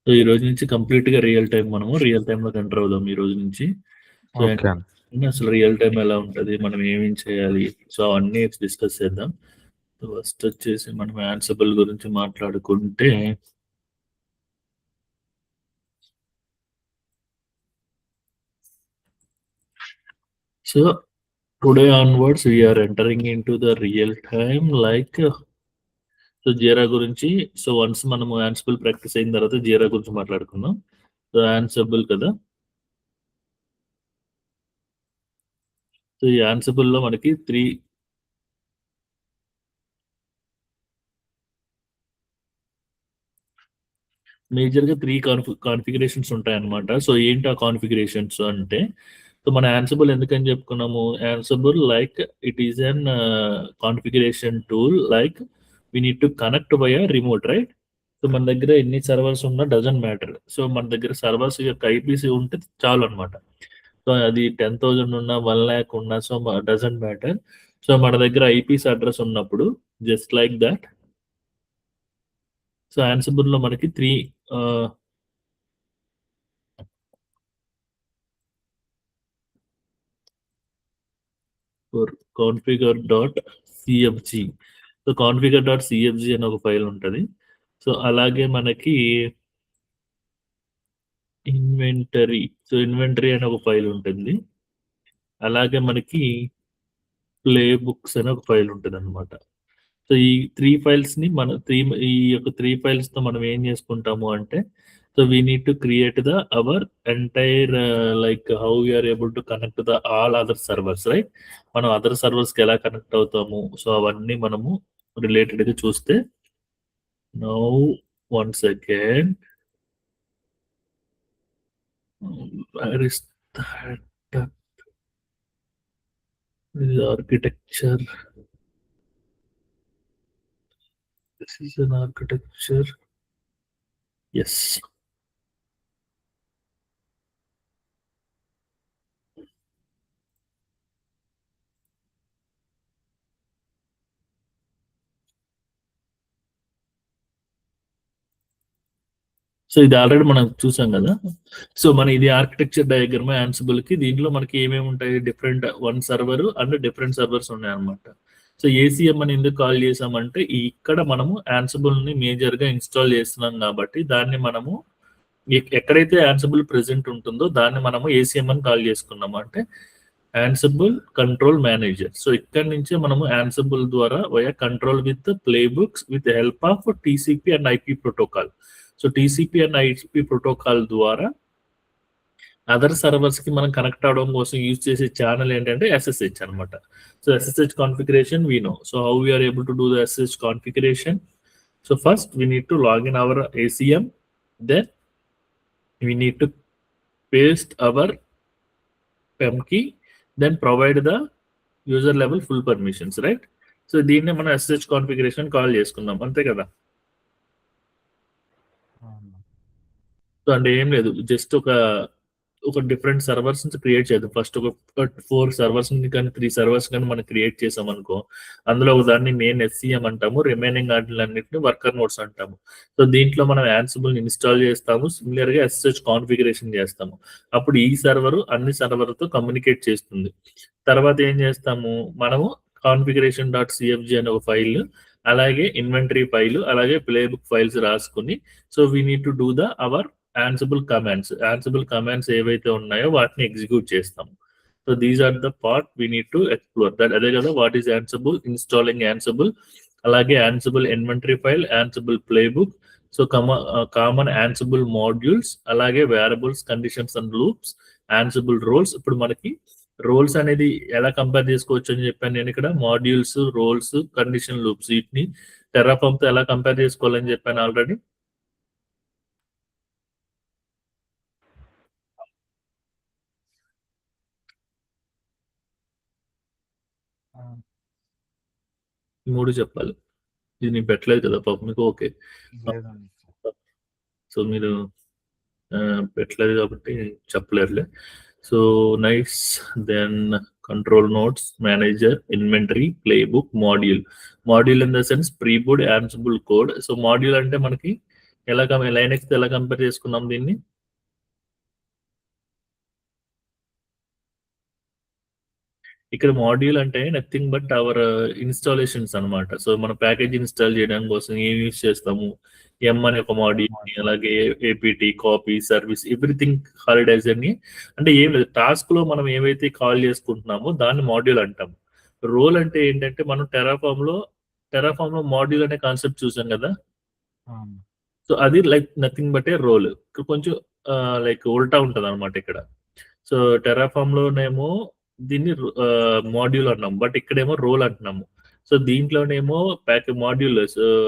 So, ఈ రోజు నుంచి కంప్లీట్‌గా రియల్ టైమ్ మనము రియల్ టైమ్‌లోకి ఎంటర్ అవుదాం ఈ రోజు నుంచి. సో, ఓకే అండి. అసలు రియల్ టైమ్ ఎలా ఉంటది? మనం ఏమేం చేయాలి? సో, అవన్నీ డిస్కస్ చేద్దాం. సో, ఫస్ట్ వచ్చేసి మనం యాన్సిబుల్ గురించి మాట్లాడుకుంటే so, today onwards we are entering into the real time like so, Jira గురించి సో, వన్స్ మనము యాన్సిబుల్ ప్రాక్టీస్ అయిన తర్వాత జీరా గురించి మాట్లాడుకుందాం. సో, యాన్సిబుల్ కదా! సో, ఈ యాన్సిబుల్‌లో మనకి 3 మేజర్‌గా 3 కాన్ఫిగరేషన్స్ ఉంటాయన్నమాట. సో, ఏంటి ఆ కాన్ఫిగరేషన్స్ అంటే, సో, మన యాన్సిబుల్ ఎందుకని చెప్పుకున్నాము? Ansible like it is an configuration tool like we need to connect via remote right? So, మన దగ్గర ఎన్ని సర్వర్స్ ఉన్నా డజంట్ మ్యాటర్. సో, మన దగ్గర సర్వర్స్ యొక్క ఐపీసీ ఉంటే చాలన్నమాట. సో, అది 10,000 ఉన్నా, 1,00,000 ఉన్నా సో, డజంట్ మ్యాటర్. సో, మన దగ్గర ఐపీసీ అడ్రెస్ ఉన్నప్పుడు జస్ట్ లైక్ థట్ సో, యాన్సిబుల్‌లో మనకి 3 ఆహ్ ఫర్ configure.cfg. సో, configure.cfg అని ఒక ఫైల్ ఉంటది. సో, అలాగే మనకి ఇన్వెంటరీ. సో, ఇన్వెంటరీ అని ఒక ఫైల్ ఉంటుంది. అలాగే మనకి ప్లే బుక్స్ అని ఒక ఫైల్ ఉంటదనమాట. సో, ఈ 3 ఫైల్స్‌ని ఈ యొక్క 3 ఫైల్స్‌తో మనం ఏం చేసుకుంటాము అంటే, so, we need to create our entire like how we are able to connect all other servers right? మనం అదర్ సర్వర్స్‌కి ఎలా కనెక్ట్ అవుతాము? సో, అవన్నీ మనము రిలేటెడ్‌గా చూస్తే now one second. Where is that? ఇది architecture. This is an architecture. Yes. So, ఇది ఆల్రెడీ మనం చూసాం గదా! సో, మన ఇది ఆర్కిటెక్చర్ డయాగ్రమ్ యాన్సిబుల్‌కి దీంట్లో మనకి ఏమేమి ఉంటాయి? Different one server and different servers ఉన్నాయన్నమాట. సో, ఏసీఎం అని ఎందుకు కాల్ చేసామంటే, ఇక్కడ మనము యాన్సిబుల్‌ని మేజర్‌గా ఇన్‌స్టాల్ చేస్తున్నాం కాబట్టి, దాన్ని మనము ఎక్కడైతే యాన్సిబుల్ ప్రెజెంట్ ఉంటుందో దాన్ని మనము ఏసీఎం అని కాల్ చేసుకున్నాము. అంటే యాన్సిబుల్ కంట్రోల్ మేనేజర్. సో, ఇక్కడి నుంచే మనము యాన్సిబుల్ ద్వారా via control with play books with help of TCP and IP protocol. So, TCP and IP protocol ద్వారా అదర్ సర్వర్స్‌కి మనం కనెక్ట్ అవ్వడం కోసం యూజ్ చేసే ఛానెల్ ఏంటంటే ఎస్ఎస్హెచ్ అనమాట. So, SSH configuration we know. So, how we are able to do the SSH configuration? So, first we need to login our ACM. Then we need to paste our PEM key, then provide the user level full permissions, right? So, దీన్నే మనం SSH configuration call చేసుకున్నాం. అంతే కదా! అవును. So, అంటే ఏం లేదు. Just ఒక డిఫరెంట్ సర్వర్స్ నుంచి క్రియేట్ చేద్దాం. ఫస్ట్ ఒక 4 సర్వర్స్‌ని కానీ, 3 సర్వర్స్ కానీ మనం క్రియేట్ చేసామనుకో, అందులో ఒక దాన్ని మెయిన్ ఎస్సీఎం అంటాము. రిమైనింగ్ వాటిలన్నిటిని వర్కర్ నోడ్స్ అంటాము. సో, దీంట్లో మనం యాన్సిబుల్‌ని ఇన్‌స్టాల్ చేస్తాము. సిమిలర్‌గా ఎస్ఎస్హెచ్ కాన్ఫిగరేషన్ చేస్తాము. అప్పుడు ఈ సర్వర్ అన్ని సర్వర్‌తో కమ్యూనికేట్ చేస్తుంది. తర్వాత ఏం చేస్తాము? మనము configuration.cfg అనే ఒక ఫైల్, అలాగే ఇన్వెంటరీ ఫైల్, అలాగే ప్లేబుక్ ఫైల్స్ రాసుకొని so, we need to do our Ansible commands ఏవైతే ఉన్నాయో వాటిని ఎగ్జిక్యూట్ చేస్తాం. So, these are the part we need to explore. అదే కదా what is Ansible, installing Ansible, అలాగే Ansible inventory file, Ansible playbook, so, common Ansible modules, అలాగే variables, conditions and loops, Ansible roles. ఇప్పుడు మనకి రోల్స్ అనేది ఎలా compare చేసుకోవచ్చు అని చెప్పాను నేను ఇక్కడ. మాడ్యూల్స్, రోల్స్, కండిషన్ లూప్స్ వీటిని టెర్రాఫామ్‌తో ఎలా కంపేర్ చేసుకోవాలని చెప్పాను ఆల్రెడీ. ఈ 3 చెప్పాలి. ఇది నేను పెట్టలేదు కదా పాపం మీకు. ఓకే. లేదండి. సో, మీరు పెట్టలేదు కాబట్టి చెప్పలేరులే. So, nice. Then control nodes, manager, inventory, playbook, module. Module in the sense preboard Ansible code. So, module అంటే మనకి లైనెక్స్ ఎలా కంపేర్ చేసుకున్నాం దీన్ని? ఇక్కడ మాడ్యూల్ అంటే నథింగ్ బట్ అవర్ ఇన్‌స్టాలేషన్స్ అన్నమాట. సో, మన ప్యాకేజ్ ఇన్‌స్టాల్ చేయడం కోసం ఏం యూజ్ చేస్తాము? అనే ఒక మాడ్యూల్‌ని, అలాగే APT, copy, service, everything holidays అని, అంటే ఏం లేదు. టాస్క్‌లో మనం ఏవైతే కాల్ చేసుకుంటున్నామో దాన్ని మాడ్యూల్ అంటాం. రోల్ అంటే ఏంటంటే మనం టెరాఫామ్‌లో మాడ్యూల్ అనే కాన్సెప్ట్ చూసాం కదా! అవును. సో, అది like nothing but a role. కొంచెం లైక్ ఉల్టా ఉంటదన్నమాట ఇక్కడ. సో, టెరాఫామ్‌లోనేమో దీన్ని మాడ్యూల్ అన్నాం. బట్ ఇక్కడేమో రోల్ అంటున్నాము. సో, దీంట్లోనేమో మాడ్యూల్,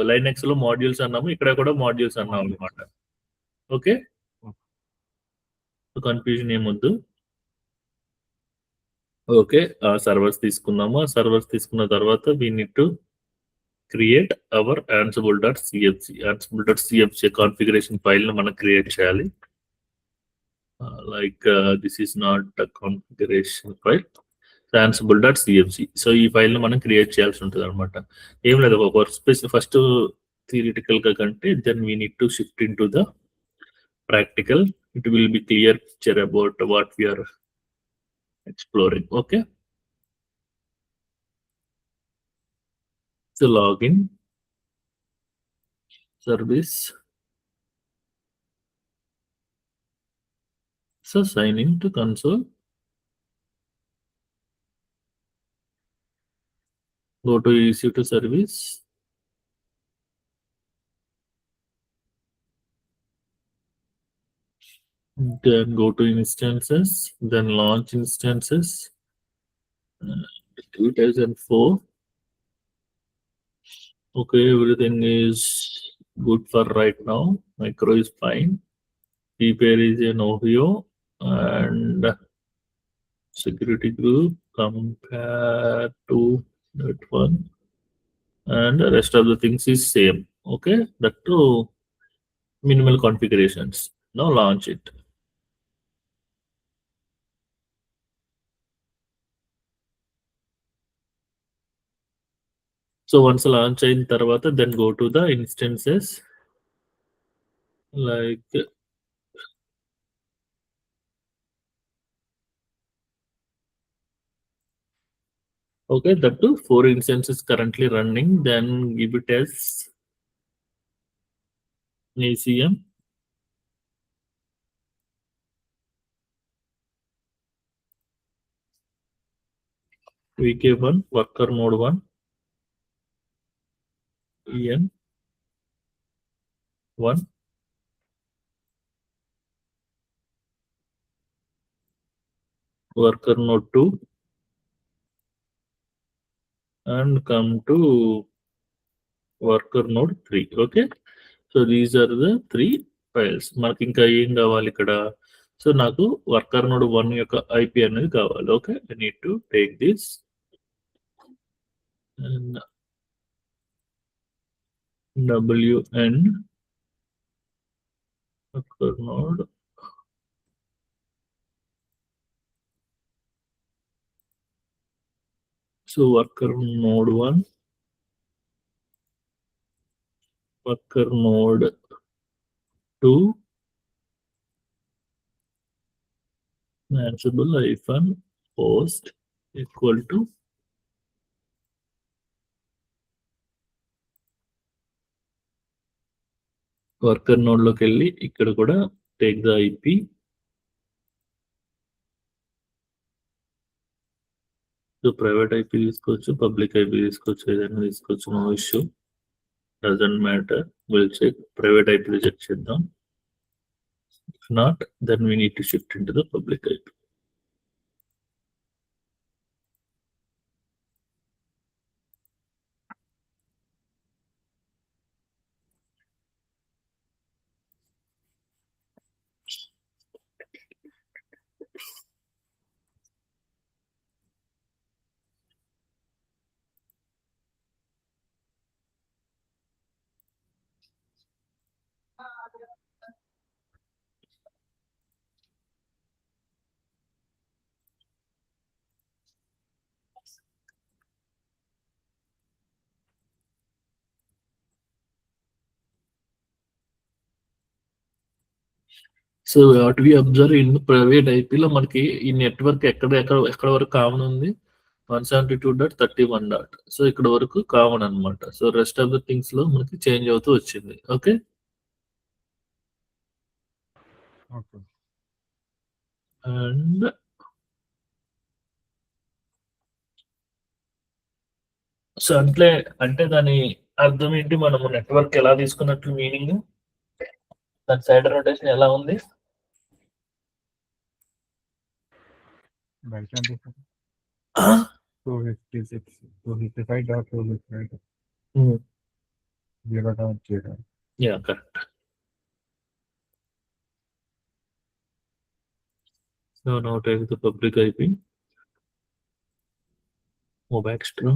లైనక్స్‌లో మాడ్యూల్స్ అన్నాము. ఇక్కడ కూడా మాడ్యూల్స్ అన్నాం అన్నమాట. ఓకే. ఓకే. కన్‌ఫ్యూజన్ ఏమొద్దు. ఓకే. సర్వర్స్ తీసుకున్నాము. ఆ సర్వర్స్ తీసుకున్న తర్వాత we need to create our ansible.cfg. ansible.cfg configuration ఫైల్‌ని మనం క్రియేట్ చేయాలి. This is not a configuration file. ansible.cfg. So, ఈ ఫైల్‌ని మనం క్రియేట్ చేయాల్సి ఉంటదన్నమాట. ఏం లేదు, ఒక వర్క్ స్పేస్ ఫస్ట్ థియరిటికల్‌గా కంటే then we need to shift into the practical. It will be clear picture about what we are exploring. Okay. So, login, service. So, sign in to console. Go to EC2 service. Then go to instances, then launch instances. 2004. Okay, everything is good for right now. Micro is fine. Pair is an Ohio, and security group compared to that one, and the rest of the things is same. Okay, that too minimal configurations. Now launch it. So once launch అయిన తర్వాత then go to the instances, like okay, that too 4 instances currently running. Then give it as ACM. VK1 worker node 1 EN 1 worker node 2 and come to worker node 3. Okay, so these are the 3 files. మనకి ఇంకా ఏం కావాలి ఇక్కడ? So నాకు worker node 1 యొక్క IP అనేది కావాలి. Okay, I need to take this and WN worker node. So worker node 1, worker node 2, Ansible -host equal to worker node లోకి వెళ్ళి ఇక్కడ కూడా take the IP. So private IP తీసుకోవచ్చు, public IP తీసుకోవచ్చు, ఏదైనా తీసుకోవచ్చు, no issue, doesn't matter. Will check private IP check చేద్దాం. If not then we need to shift into the public IP. So what we observe in private ఐపీలో మనకి ఈ network ఎక్కడ వరకు కామన్ ఉంది 172.31 డాట్. సో ఇక్కడ వరకు కామన్ అన్నమాట. So rest of the things లో మనకి చేంజ్ అవుతూ వచ్చింది. ఓకే. ఓకే. అండ్ సో అంటే దాని అర్థం ఏంటి? మనము నెట్వర్క్ ఎలా తీసుకున్నట్లు మీనింగ్? దాని సైడ్ రొటేషన్ ఎలా ఉంది? రైట్ అండి. 256, 255.255. 0.0. Yeah, correct. So now take the public IP. Move extra.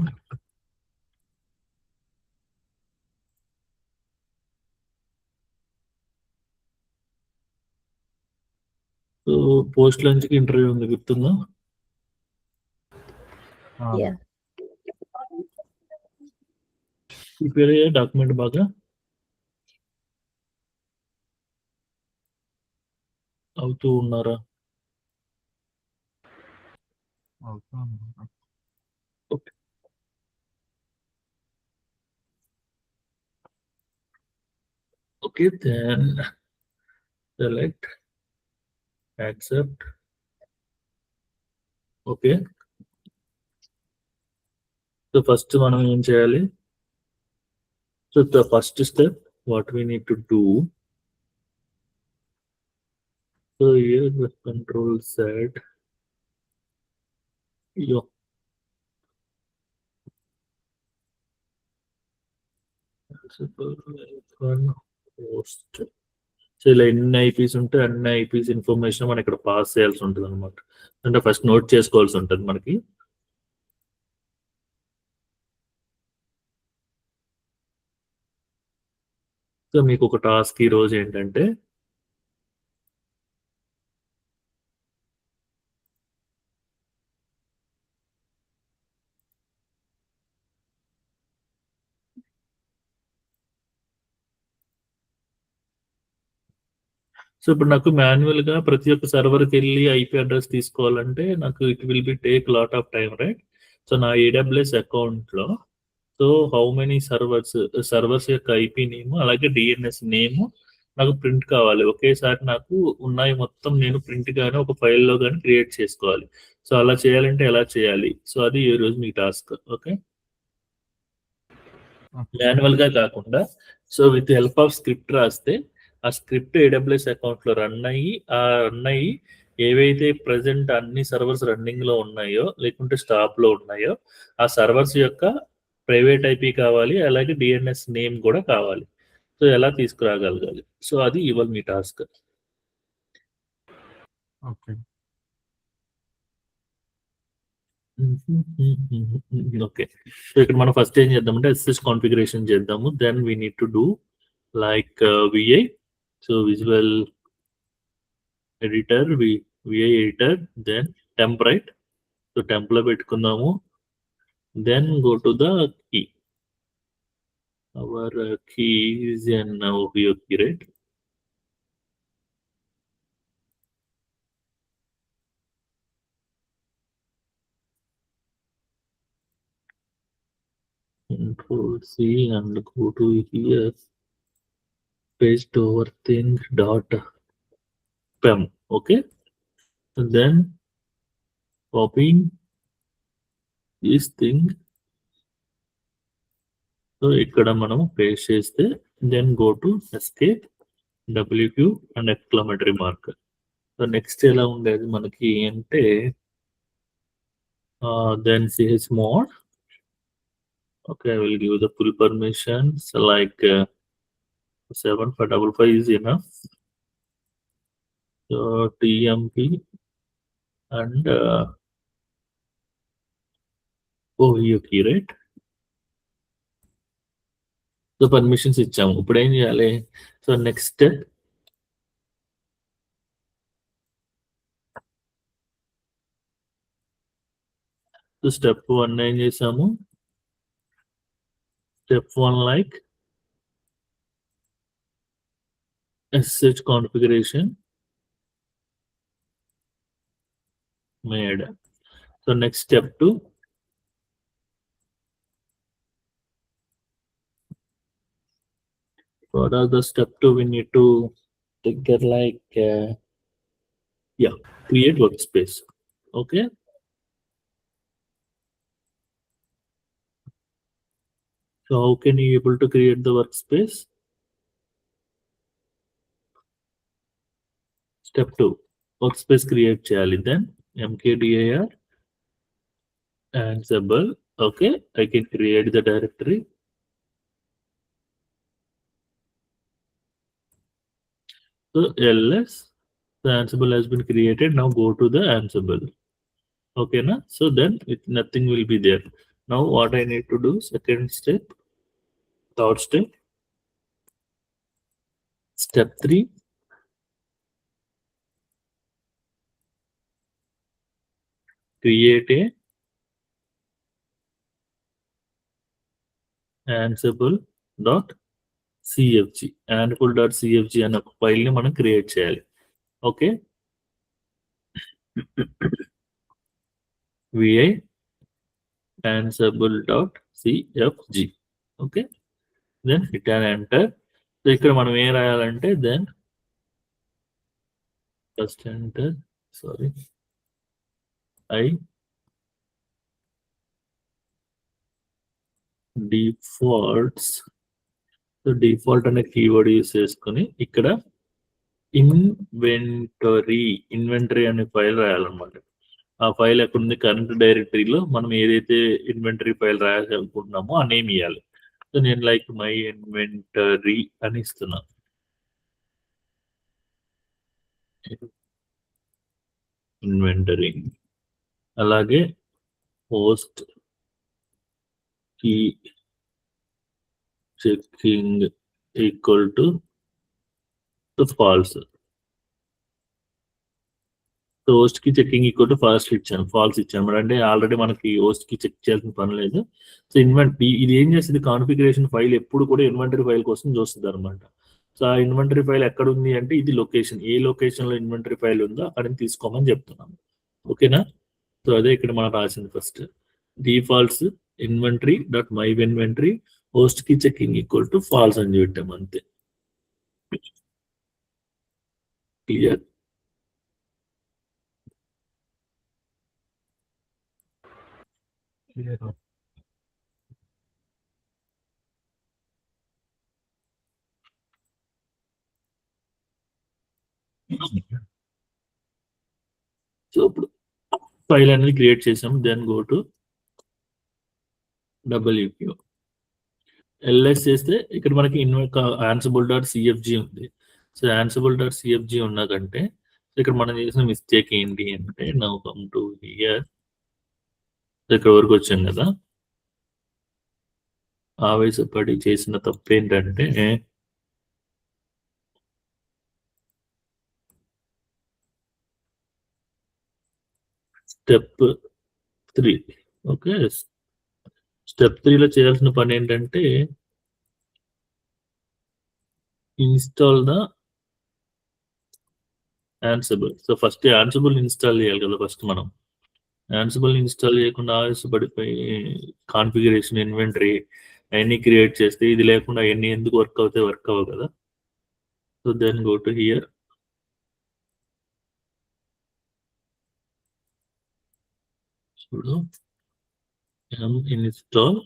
So post lunch కి ఇంటర్వ్యూ ఉంది, గుర్తుందా? Yeah. ప్రిపేర్ అయ్యే డాక్యుమెంట్ బాగా అవుతూ ఉన్నారా? అవుతుంది. Okay. Okay, then select accept. Okay. So first మనం ఏం చేయాలి? So the first step what we need to do. So here the control set your post. So ఇలా ఎన్ని ఐపీస్ ఉంటే అన్ని ఐపీస్ ఇన్ఫర్మేషన్ మనం ఇక్కడ పాస్ చేయాల్సి ఉంటుంది అనమాట. అంటే ఫస్ట్ నోట్ చేసుకోవాల్సి ఉంటుంది మనకి. సో మీకు ఒక టాస్క్ ఈ రోజు ఏంటంటే సో ఇప్పుడు నాకు మాన్యువల్ గా ప్రతి ఒక్క సర్వర్కి వెళ్ళి ఐపీ అడ్రస్ తీసుకోవాలంటే నాకు it will B take lot of time, right? So నా AWS అకౌంట్ లో సో హౌ మెనీ సర్వర్స్ యొక్క ఐపీ నేమ్ అలాగే డిఎన్ఎస్ నేమ్ నాకు ప్రింట్ కావాలి. ఒకేసారి నాకు ఉన్నాయి మొత్తం నేను ప్రింట్ గానీ ఒక ఫైల్లో కానీ క్రియేట్ చేసుకోవాలి. సో అలా చేయాలంటే ఎలా చేయాలి? సో అది ఈ రోజు మీ టాస్క్. ఓకే. మాన్యువల్ గా కాకుండా so with help of script రాస్తే ఆ స్క్రిప్ట్ AWS అకౌంట్ లో రన్ అయ్యి ఏవైతే ప్రజెంట్ అన్ని సర్వర్స్ రన్నింగ్ లో ఉన్నాయో లేకుంటే స్టాప్ లో ఉన్నాయో ఆ సర్వర్స్ యొక్క ప్రైవేట్ ఐపీ కావాలి, అలాగే డిఎన్ఎస్ నేమ్ కూడా కావాలి. సో ఎలా తీసుకురాగలగాలి? సో అది ఇవాళ మీ టాస్క్. ఓకే. ఓకే. సో ఇక్కడ మనం ఫస్ట్ ఏం చేద్దామంటే SSH కాన్ఫిగరేషన్ చేద్దాము. Then we need to do like VI. So visual editor, VI editor, then temp, right? So temp లో పెట్టుకుందాము. Then go to the key. Our key is an OVO key, right? Control C and go to here. Paste over thing dot pem. Okay. And then copying this thing. So ఇక్కడ మనం paste చేస్తే then go to escape WQ and exclamatory mark. So next ఎలా ఉండేది మనకి అంటే then chmod. Okay, I will give the full permissions like 7555 is enough. So TMP and OVO key, right? So permissions ఇచ్చాము. ఇప్పుడు ఏం చేయాలి? So next step 1 ఏం చేసాము? Step 1 like SSH configuration. made. So next step 2. What are the step 2 we need to get like create workspace. Okay. So how can you able to create the workspace? Step 2, workspace create చేయాలి. Then mkdir ansible. Okay, I can create the directory. So ls, the ansible has been created. Now go to the ansible. Okay, na? So then nothing will be there. Now what I need to do, second step, third step, step 3, create a ansible.cfg. ansible.cfg అనే ఒక file ని మనం create చేయాలి. Okay, vi ansible.cfg. Okay, then hit and enter. So ఇక్కడ మనం ఏం రాయాలంటే then first enter, sorry, I defaults. So default అనే కీవర్డ్ యూస్ చేసుకుని ఇక్కడ ఇన్వెంటరీ అనే ఫైల్ రాయాలన్నమాట. ఆ ఫైల్ ఎక్కడ ఉంది, కరెంట్ డైరెక్టరీలో మనం ఏదైతే ఇన్వెంటరీ ఫైల్ రాయాలనుకుంటున్నామో ఆ నేమ్ ఇవ్వాలి. సో నేను లైక్ మై ఇన్వెంటరీ అని ఇస్తున్నా. ఇన్వెంటరీ, అలాగే post key checking equal to false. So host key checking equal to false ఇచ్చాను మరి, అంటే ఆల్రెడీ మనకి హోస్ట్ కి చెక్ చేయాల్సిన పని లేదు. సో ఇది ఏం చేస్తుంది, కాన్ఫిగరేషన్ ఫైల్ ఎప్పుడు కూడా ఇన్వెంటరీ ఫైల్ కోసం చూస్తుంది అనమాట. సో ఆ ఇన్వెంటరీ ఫైల్ ఎక్కడ ఉంది అంటే ఇది లొకేషన్, ఏ లొకేషన్ లో ఇన్వెంటరీ ఫైల్ ఉందో అక్కడిని తీసుకోమని చెప్తున్నాను. ఓకేనా? సో అదే ఇక్కడ మనం రాసింది first defaults inventory dot my inventory host key checking equal to false అని పెట్టాము, అంతే. క్లియర్? సో ఇప్పుడు ఫైల్ అనేది క్రియేట్ చేసాం. Then go to wq ls చేస్తే ఇక్కడ మనకి ansible.cfg ఉంది. సో ansible.cfg ఉన్నదంటే ఇక్కడ మనం చేసిన మిస్టేక్ ఏంటి అంటే నౌ కమ్ టు హియర్, ఇక్కడ వరకు వచ్చాం కదా. ఆవేశపడి చేసిన తప్పు ఏంటంటే స్టెప్ 3. ఓకే, స్టెప్ 3లో చేయాల్సిన పని ఏంటంటే install the Ansible. So first Ansible install చేయాలి కదా. ఫస్ట్ మనం Ansible ఇన్స్టాల్ చేయకుండా ఆవేశపడిపోయి కాన్ఫిగరేషన్ ఇన్వెంటరీ అవన్నీ క్రియేట్ చేస్తే ఇది లేకుండా అవన్నీ ఎందుకు వర్క్ అవ్వవు కదా. So then go to here, చూడు ఇన్స్టాల్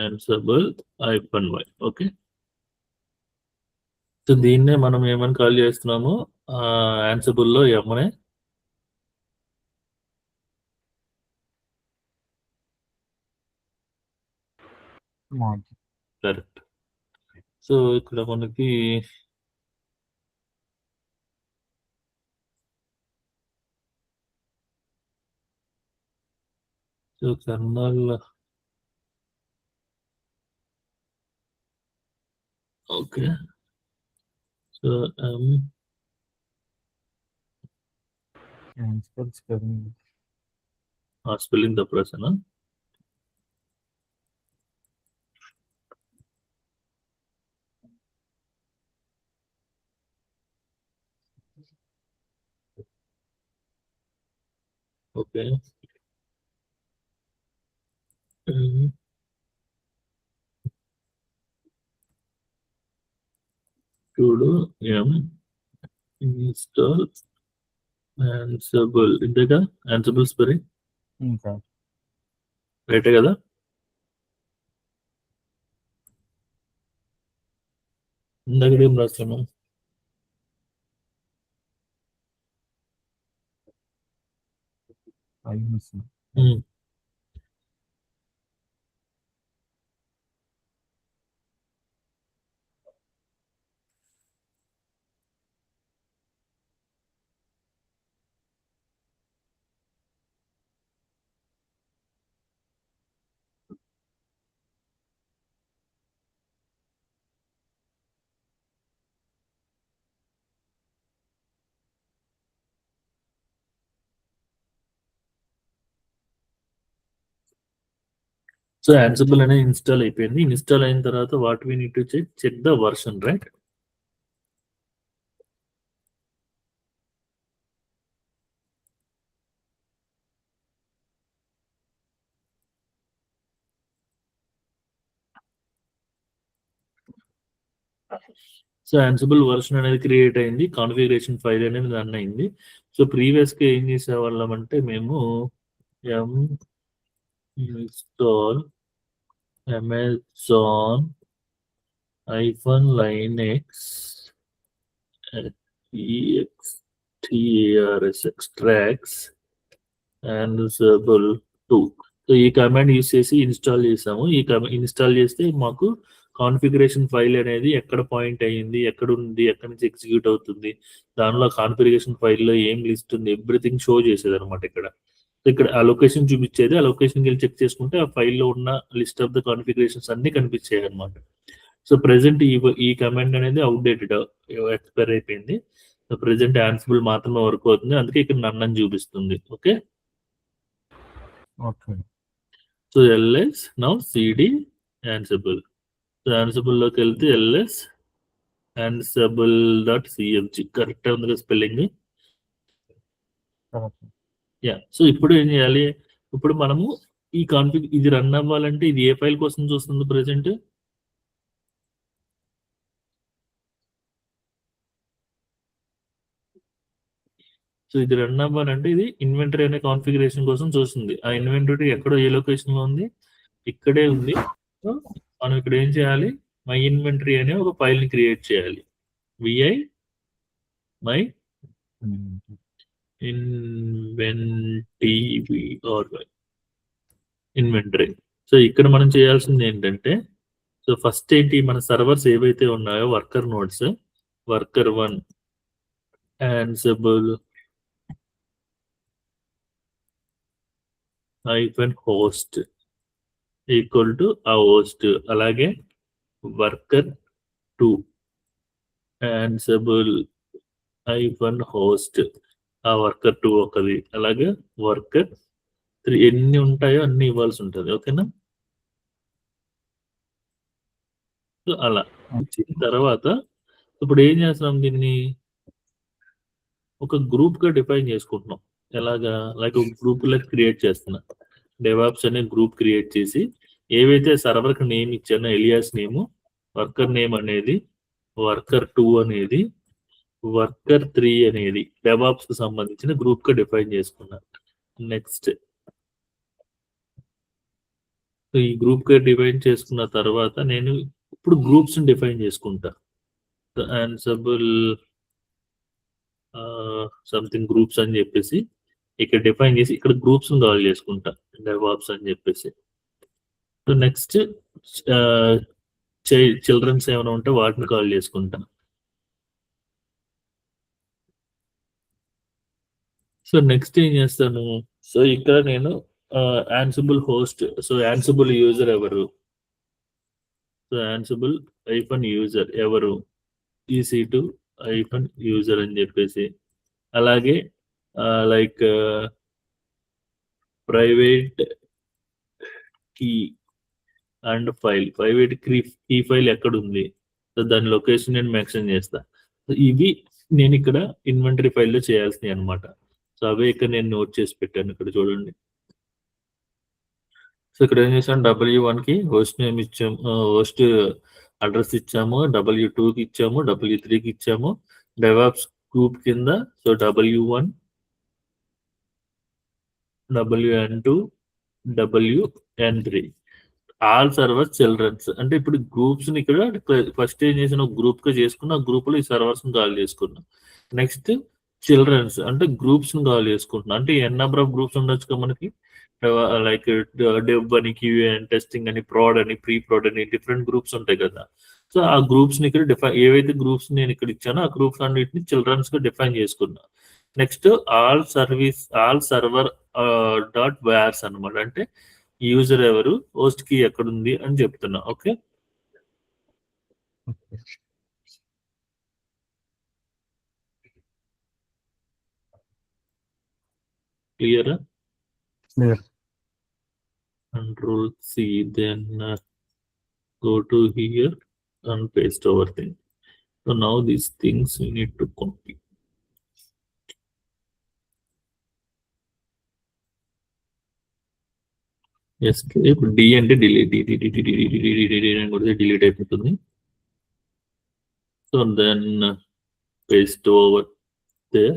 Ansible-y. ఓకే, సో దీన్నే మనం ఏమని కాల్ చేస్తున్నాము, Ansible లో ఏమనే కరెక్ట్. సో ఇక్కడ మనకి so kernel, okay, so spelling తప్పు రాసానా? ఓకే. హ్మ్. చూడు ఇన్‌స్టాల్ యాన్సిబుల్ ఇంతేగా? యాన్సిబుల్ స్ప్రే ఇంకా రైటే కదా? ఇందాక ఏం రాసాను? ఐఎన్ఎస్. హ్మ్. సో యాన్సిబుల్ అనేది ఇన్‌స్టాల్ అయిపోయింది. ఇన్‌స్టాల్ అయిన తర్వాత what we need to check the version right? So Ansible version అనేది క్రియేట్ అయింది. కాన్ఫిగరేషన్ ఫైల్ అనేది రన్ అయింది. సో ప్రీవియస్‌గా ఏం చేసేవాళ్ళం అంటే మేము yum install Amazon -linux extracts ansible 2. So ఈ కమాండ్ యూజ్ చేసి ఇన్‌స్టాల్ చేసాము. ఇన్‌స్టాల్ చేస్తే మాకు కాన్ఫిగరేషన్ ఫైల్ అనేది ఎక్కడ పాయింట్ అయ్యింది, ఎక్కడుంది, ఎక్కడి నుంచి ఎగ్జిక్యూట్ అవుతుంది, దానిలో కాన్ఫిగరేషన్ ఫైల్‌లో ఏం లిస్ట్ ఉంది, ఎవ్రీథింగ్ షో చేసేదనమాట ఇక్కడ. ఇక్కడ ఆ లొకేషన్ చూపించేది. ఆ లొకేషన్‌కెళ్ళి చెక్ చేసుకుంటే ఆ ఫైల్‌లో ఉన్న లిస్ట్ ఆఫ్ ద కాన్ఫిగరేషన్స్ అన్నీ కనిపించాయన్నమాట. సో ప్రెజెంట్ ఈ కమాండ్ అనేది అవుట్‌డేటెడ్ ఎక్స్‌పైర్ అయిపోయింది. సో ప్రెజెంట్ యాన్సిబుల్ మాత్రమే వర్క్ అవుతుంది. అందుకే ఇక్కడ నన్ అని చూపిస్తుంది. Okay. Okay. So ls now cd ansible. So యాన్సిబుల్‌లోకి వెళ్తే ls ansible.cmg కరెక్ట్‌గా ఉంది కదా స్పెల్లింగ్? కరెక్ట్. యాహ్! సో ఇప్పుడు ఏం చేయాలి? ఇప్పుడు మనము ఈ ఇది రన్ అవ్వాలంటే ఇది ఏ ఫైల్ కోసం చూస్తుంది ప్రెజెంట్? సో ఇది రన్ అవ్వాలంటే ఇది ఇన్వెంటరీ అనే కాన్ఫిగరేషన్ కోసం చూస్తుంది. ఆ ఇన్వెంటరీ ఎక్కడో ఏ లొకేషన్‌లో ఉంది? ఇక్కడే ఉంది. సో మనం ఇక్కడ ఏం చేయాలి? మై ఇన్వెంటరీ అనే ఒక ఫైల్‌ని క్రియేట్ చేయాలి. vi my inventive or inventory. So ఇక్కడ మనం చేయాల్సింది ఏంటంటే, సో ఫస్ట్ ఏంటి మన సర్వర్స్ ఏవైతే ఉన్నాయో worker nodes, worker 1 Ansible -host equal to ఆ హోస్ట్. అలాగే వర్కర్ 2 యాన్సిబుల్ -host ఆ వర్కర్ 2 ఒకది. అలాగే వర్కర్ 3 ఎన్ని ఉంటాయో అన్ని ఇవ్వాల్సి ఉంటది. ఓకేనా? సో అలా ఇచ్చిన తర్వాత ఇప్పుడు ఏం చేస్తున్నాం దీన్ని ఒక గ్రూప్‌గా డిఫైన్ చేసుకుంటున్నాం. ఎలాగా? లైక్ ఒక గ్రూప్‌లకి క్రియేట్ చేస్తున్నా. డెవాప్స్ అనే గ్రూప్ క్రియేట్ చేసి ఏవైతే సర్వర్‌కి నేమ్ ఇచ్చానో ఎలియాస్ నేము, వర్కర్ నేమ్ అనేది, వర్కర్ 2 అనేది, వర్కర్ 3 అనేది డెవాప్స్‌కి సంబంధించిన గ్రూప్‌గా డిఫైన్ చేసుకున్నా. నెక్స్ట్ ఈ గ్రూప్‌గా డిఫైన్ చేసుకున్న తర్వాత నేను ఇప్పుడు గ్రూప్స్‌ని డిఫైన్ చేసుకుంటా. యాన్సిబుల్ సంథింగ్ గ్రూప్స్ అని చెప్పేసి ఇక్కడ డిఫైన్ చేసి ఇక్కడ గ్రూప్స్‌ని కాల్ చేసుకుంటా. డెవాప్స్ అని చెప్పేసి. సో నెక్స్ట్ ఆహ్, చిల్డ్రన్స్ ఏమైనా ఉంటే వాటిని కాల్ చేసుకుంటా. సో నెక్స్ట్ ఏం చేస్తాను? సో ఇక్కడ నేను Ansible host, so Ansible user ఎవరు? సో యాన్సిబుల్ -యూజర్ ఎవరు? EC2 -యూజర్ అని చెప్పేసి. అలాగే like private key and file. Private key file ఎక్కడుంది? సో దాని లొకేషన్ నేను మెన్షన్ చేస్తా. సో ఇవి నేనిక్కడ ఇన్వెంటరీ ఫైల్‌లో చేయాల్సినయి అన్నమాట. సో అవే ఇక్కడ నేను నోట్ చేసి పెట్టాను ఇక్కడ చూడండి. సో ఇక్కడ ఏం చేసాం, W1కి హోస్ట్ నేమ్ ఇచ్చాము, హోస్ట్ అడ్రస్ ఇచ్చాము, W2కి ఇచ్చాము, W3కి ఇచ్చాము, డెవాప్స్ గ్రూప్ కింద so W1, WN2, WN3 all servers childrens. అంటే ఇప్పుడు గ్రూప్స్ ని ఇక్కడ ఫస్ట్ ఏం చేసిన గ్రూప్ గా చేసుకున్న, ఆ గ్రూప్ లో ఈ సర్వర్స్ ని కాల్ చేసుకున్నా. నెక్స్ట్ చిల్డ్రన్స్ అంటే గ్రూప్స్ ని కాల్ చేసుకుంటున్నా. అంటే ఎన్ నెంబర్ ఆఫ్ గ్రూప్స్ ఉండొచ్చు కదా మనకి, లైక్ డెవ్ అని, క్యూఏ అని, టెస్టింగ్ అని, ప్రాడ్ అని, ప్రీ ప్రాడ్ అని, డిఫరెంట్ గ్రూప్స్ ఉంటాయి కదా. సో ఆ గ్రూప్స్ ని ఇక్కడ ఏవైతే గ్రూప్స్ నేను ఇక్కడ ఇచ్చానో ఆ గ్రూప్స్ అన్నిటిని చిల్డ్రన్స్ గా డిఫైన్ చేసుకున్నా. Next all server dot vars అనమాట. అంటే యూజర్ ఎవరు, హోస్ట్ కి ఎక్కడుంది అని చెప్తున్నా. Okay, okay. Clear. Clear. Control C, then go to here and paste our thing. So now these things we need to copy. Escape D అంటే delete, అని కొడితే delete అయిపోతుంది. So then paste over there.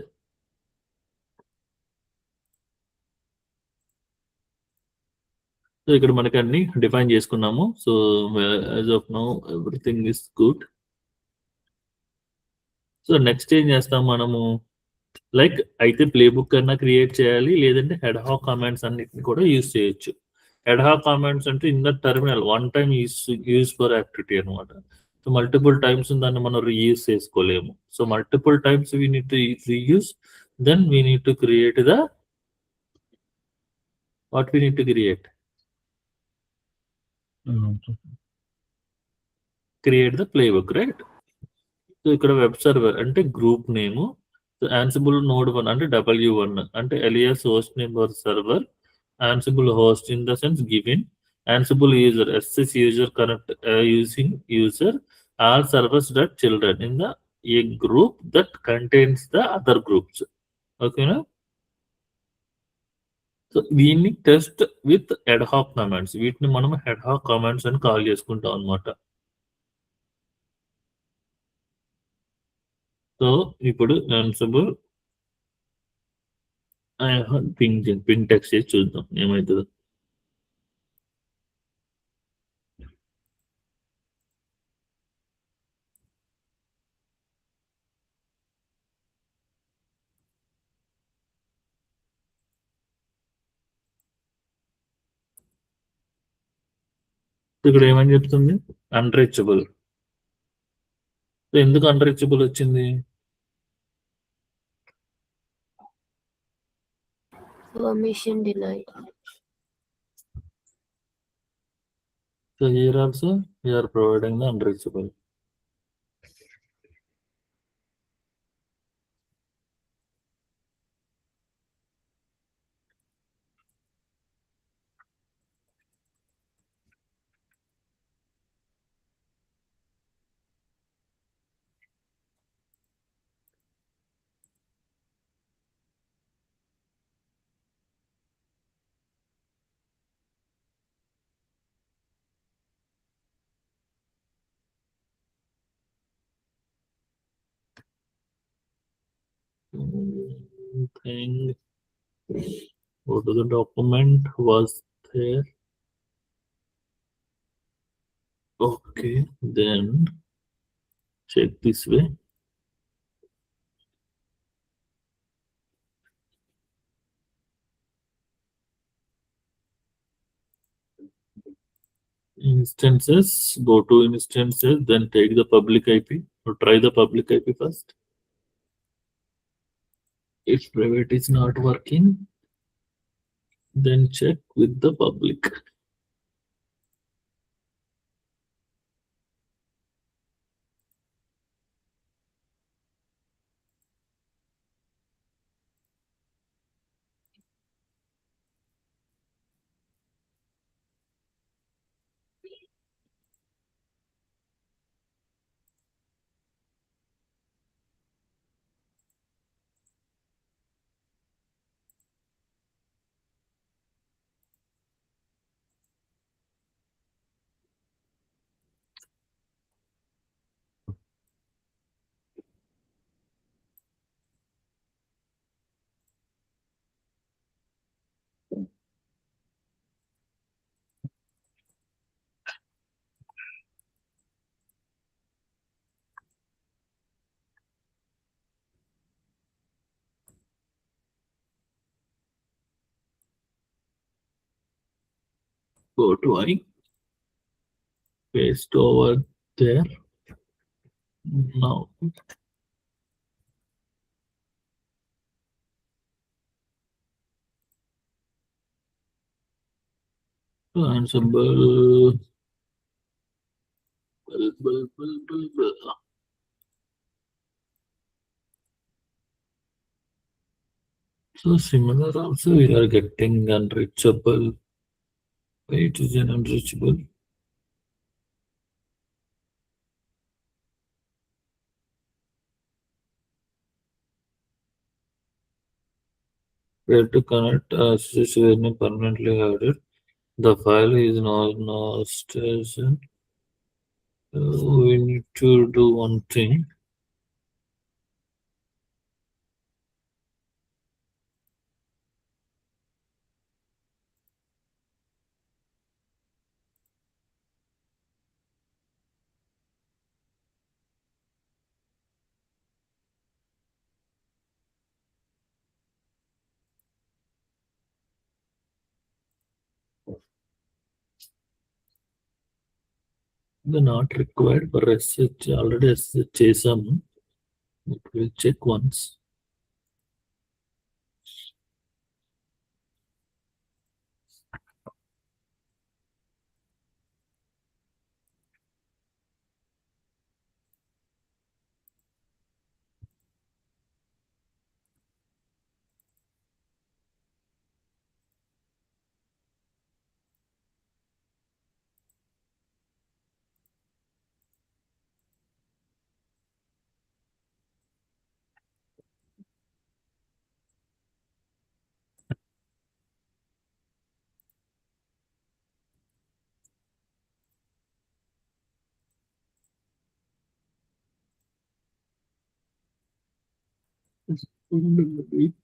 So ఇక్కడ మనకి అన్ని define చేసుకున్నాము. So as of now everything is good. So next ఏం చేస్తాం మనము, లైక్ అయితే ప్లే బుక్ అన్నా క్రియేట్ చేయాలి, లేదంటే హెడ్ హాక్ కామెంట్స్ అన్నిటిని కూడా యూజ్ చేయొచ్చు. హెడ్ హాక్ కామెంట్స్ అంటే in the terminal one time use for activity అనమాట. సో మల్టిపుల్ టైమ్స్ దాన్ని మనం రీయూజ్ చేసుకోలేము. So multiple times we need to reuse, then we need to create the what we need to create the playbook, right. So ఇక్కడ web server అంటే group name, Ansible node 1 అంటే W1 అంటే alias host name or server, Ansible host in the sense given, Ansible user SS user connect using user, all servers dot children in the a group that contains the other groups. ఓకేనా. So దీన్ని test with ad hoc commands, వీటిని మనం ad hoc commands అని call చేసుకుంటాం అనమాట. So ఇప్పుడు Ansible ping text చేసి చూద్దాం ఏమవుతుందో. ఇక్కడ ఏమని చెప్తుంది, అన్రీచబుల్. ఎందుకు అన్రీచబుల్ వచ్చింది, permission denied. So here also we are providing the unreachable. Thing. Go to the document was there. Okay, then check this way. Instances, go to instances, then take the public IP or try the public IP first. If private is not working, then check with the public. Go to I. Paste over there. Now. Ansible. Blah. So similar also we are getting unreachable. It is an unreachable. Where to connect SSH permanently added. The file is not station. We need to do one thing. The not required for SSH already SSH చేసాము. It will check once.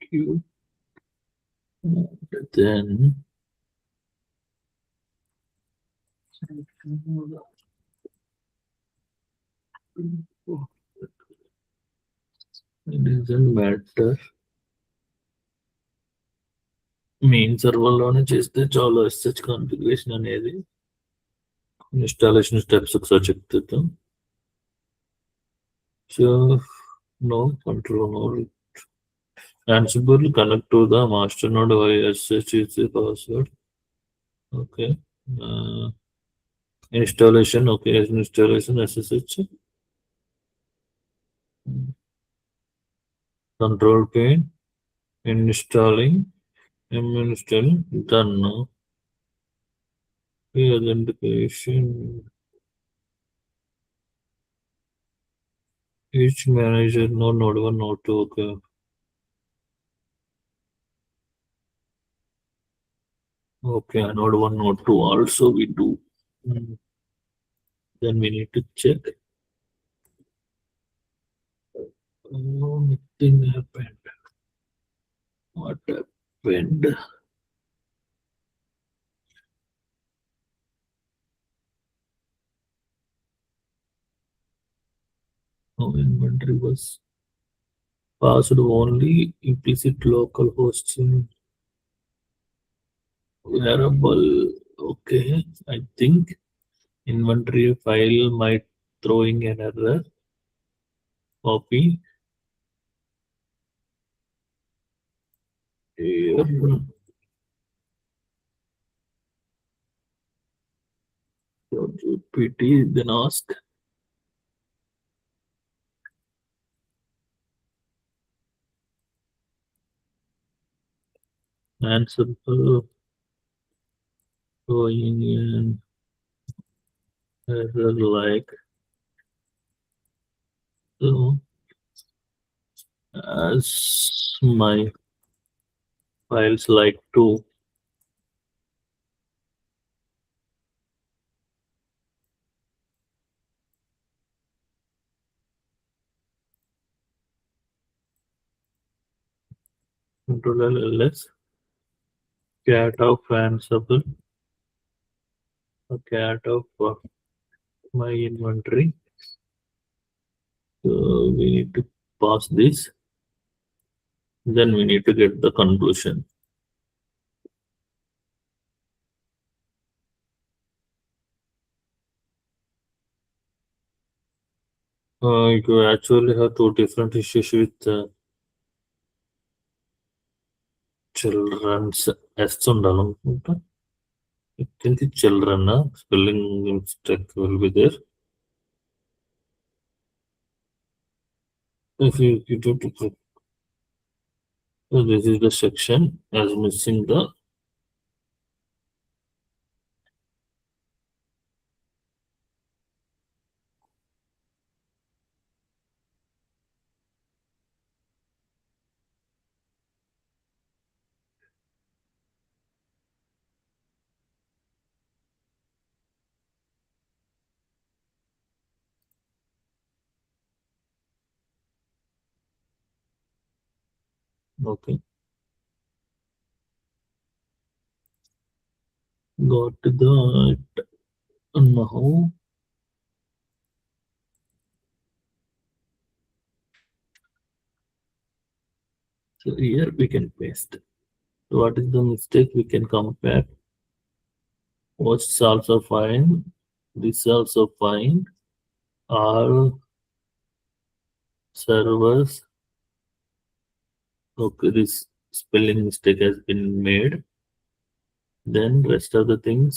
Queue. Then it doesn't matter. Main సర్వర్లోనే చేస్తే చాలా SSH configuration అనేది installation steps ఒకసారి చెప్తాం. So no control no Ansible connect to the master node via SSH is the password. Okay. Installation. Okay. Installation SSH. Control pane. Installing. Installing. Done. Authentication. Each manager node 1, node 2. Okay. Okay, node 1, node 2 also we do. Then we need to check. Oh, nothing happened. What happened? Oh, inventory was passed only implicit local hosting variable. Okay, I think inventory file might throwing an error. Copy. Here. GPT, then ask. Ansible going in error like so as my files like to control ls cat of Ansible, a cat of my inventory. So we need to pass this. Then we need to get the conclusion. You actually have two different issues with children's S ఉండాలనుకుంటా. I think children spelling mistake will be there. If you do to put, so this is the section as missing the okay. Got that. Now, so here we can paste. What is the mistake? We can compare. What's also fine. This also fine. All servers. Okay, this spelling mistake has been made. Then rest of the things.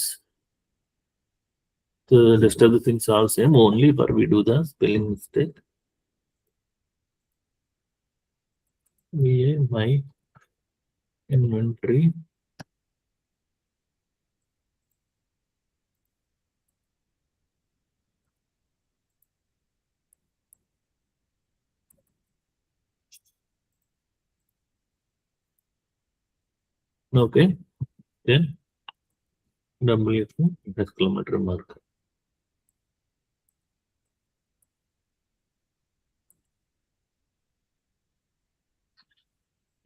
The rest of the things are same. Only for we do the spelling mistake. VA my inventory. Okay. Then WF exclamatory mark.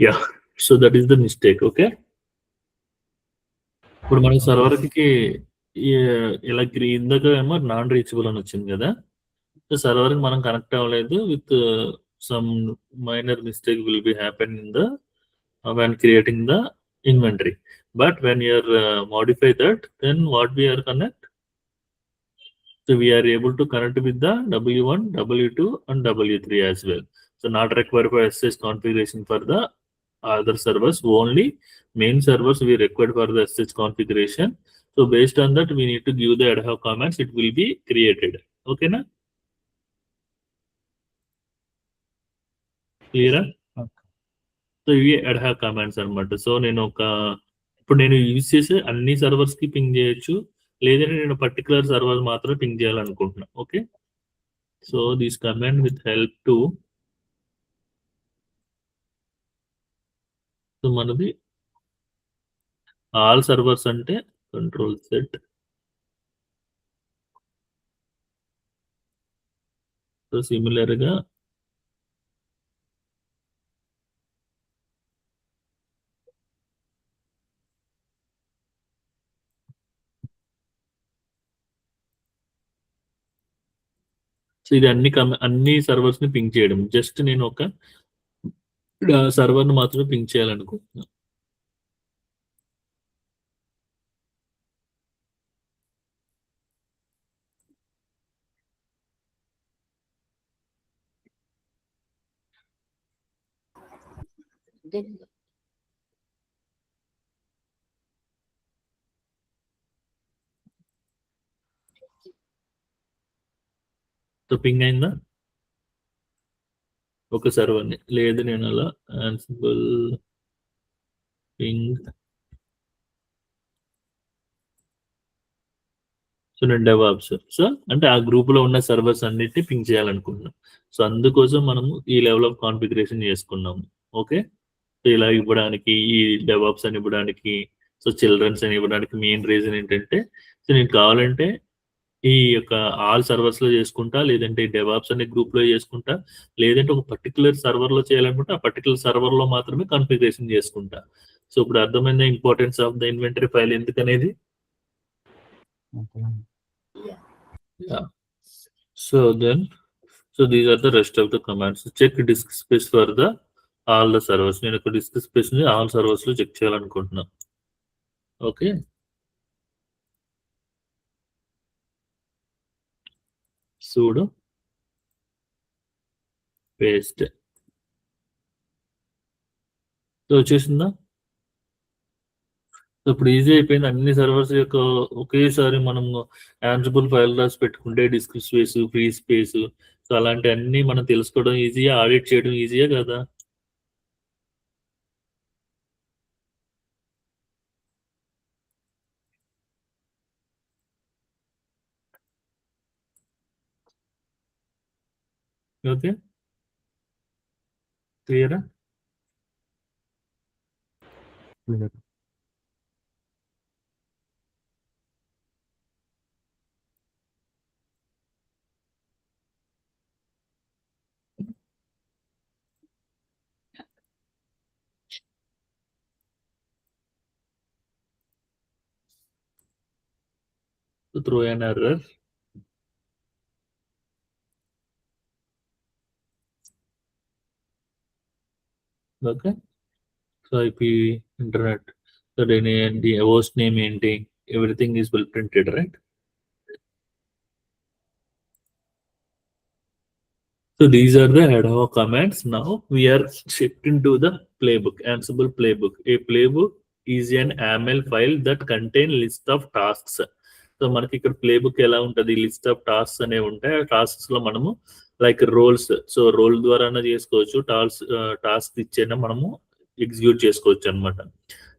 Yeah. So that is the mistake. Okay. ఇప్పుడు మన సర్వర్కి ఇలా ఇందాక ఏమో non reachable అని వచ్చింది కదా. So సర్వర్కి మనం connect అవ్వలేదు with some minor mistake will be happen in the when creating the inventory. But when you are modify that, then what we are connect? So we are able to connect with the W1, W2 and W3 as well. So not required for SSH configuration for the other servers. Only main servers we required for the SSH configuration. So based on that, we need to give the ad hoc commands. It will be created. Okay, na? Clear? So ఇవి ad hoc commands అనమాట. So ఇప్పుడు నేను use చేసే అన్ని servers కి ping చేయొచ్చు, లేదంటే నేను పర్టికులర్ సర్వర్ మాత్రం పింగ్ చేయాలనుకుంటున్నా. Okay, so this command with help to, so మనది ఆల్ సర్వర్స్ అంటే కంట్రోల్ సెట్, సో సిమిలర్ గా సో ఇది అన్ని సర్వర్స్ ని పింగ్ చేయడం. జస్ట్ నేను ఒక సర్వర్ ని మాత్రమే పింగ్ చేయాలనుకుంటున్నా. Then సో పింగ్ అయిందా ఒక సర్వర్ ని? లేదు, నేను అలా ఆన్సిబుల్ పింగ్, సో నేను డెవాప్స్, సో అంటే ఆ గ్రూప్ లో ఉన్న సర్వర్స్ అన్నిటిని పింగ్ చేయాలనుకుంటున్నాం. సో అందుకోసం మనము ఈ లెవెల్ ఆఫ్ కాన్ఫిగరేషన్ చేసుకున్నాము. ఓకే, సో ఇలా ఇవ్వడానికి, ఈ డెవాప్స్ అని ఇవ్వడానికి, సో చిల్డ్రన్స్ అని ఇవ్వడానికి మెయిన్ రీజన్ ఏంటంటే, సో నేను కావాలంటే ఈ యొక్క ఆల్ సర్వర్స్ లో చేసుకుంటా, లేదంటే డెవాప్స్ అనే గ్రూప్ లో చేసుకుంటా, లేదంటే ఒక పర్టికులర్ సర్వర్ లో చేయాలనుకుంటే ఆ పర్టికులర్ సర్వర్ లో మాత్రమే కాన్ఫిగరేషన్ చేసుకుంటా. సో ఇప్పుడు అర్థమైందా importance of the inventory file ఎందుకనేది? Yeah. So these are the rest of the commands. Check disk space for the all the servers. నేను ఒక disk space ని all servers లో చెక్ చేయాలనుకుంటున్నా. Okay, sudo paste. సో వచ్చేసిందా? So ఇప్పుడు easy అయిపోయింది. అన్ని సర్వర్స్ యొక్క ఒకేసారి మనం యాన్సిబుల్ ఫైల్ రాసి పెట్టుకుంటే disk space, free space, so అలాంటివన్నీ మనం తెలుసుకోవడం ఈజీయా, ఆడిట్ చేయడం ఈజీయా కదా? ఓకే, క్లియరా? Clear. So throw an error. Okay, so IP internet, so then the host name ఏంటి, everything is well printed, right? So these are the ad hoc commands. Now we are shifting to the playbook, Ansible playbook. A playbook is an YAML file that contain list of tasks. So మనకి ఇక్కడ playbook ఎలా ఉంటుంది, list of tasks అనేవి ఉంటాయి. ఆ tasks లో మనము like roles, so role ద్వారా చేసుకోవచ్చు, టాస్క్ ఇచ్చేనా మనము ఎగ్జిక్యూట్ చేసుకోవచ్చు అనమాట.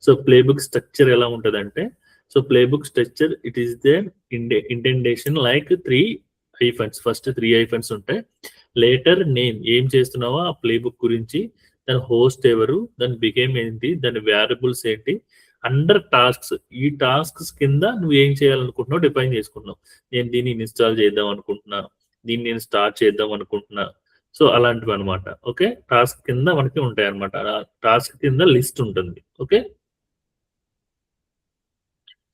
సో ప్లేబుక్ స్ట్రక్చర్ ఎలా ఉంటుంది అంటే, so playbook structure it is the indentation like 3 hyphens. First 3 hyphens ఉంటాయి. లేటర్ నేమ్, ఏం చేస్తున్నావో ఆ ప్లేబుక్ గురించి, దాని హోస్ట్ ఎవరు, దాని బిగేమ్ ఏంటి, దాని వేరియబుల్స్ ఏంటి, అండర్ టాస్క్స్, ఈ టాస్క్స్ కింద నువ్వు ఏం చేయాలనుకుంటున్నావు డిఫైన్ చేసుకున్నావు. నేను దీన్ని ఇన్స్టాల్ చేద్దాం అనుకుంటున్నా, దీన్ని నేను స్టార్ట్ చేద్దాం అనుకుంటున్నా, సో అలాంటివి అనమాట. ఓకే, టాస్క్ కింద మనకి ఉంటాయి అనమాట. టాస్క్ కింద లిస్ట్ ఉంటుంది. Okay,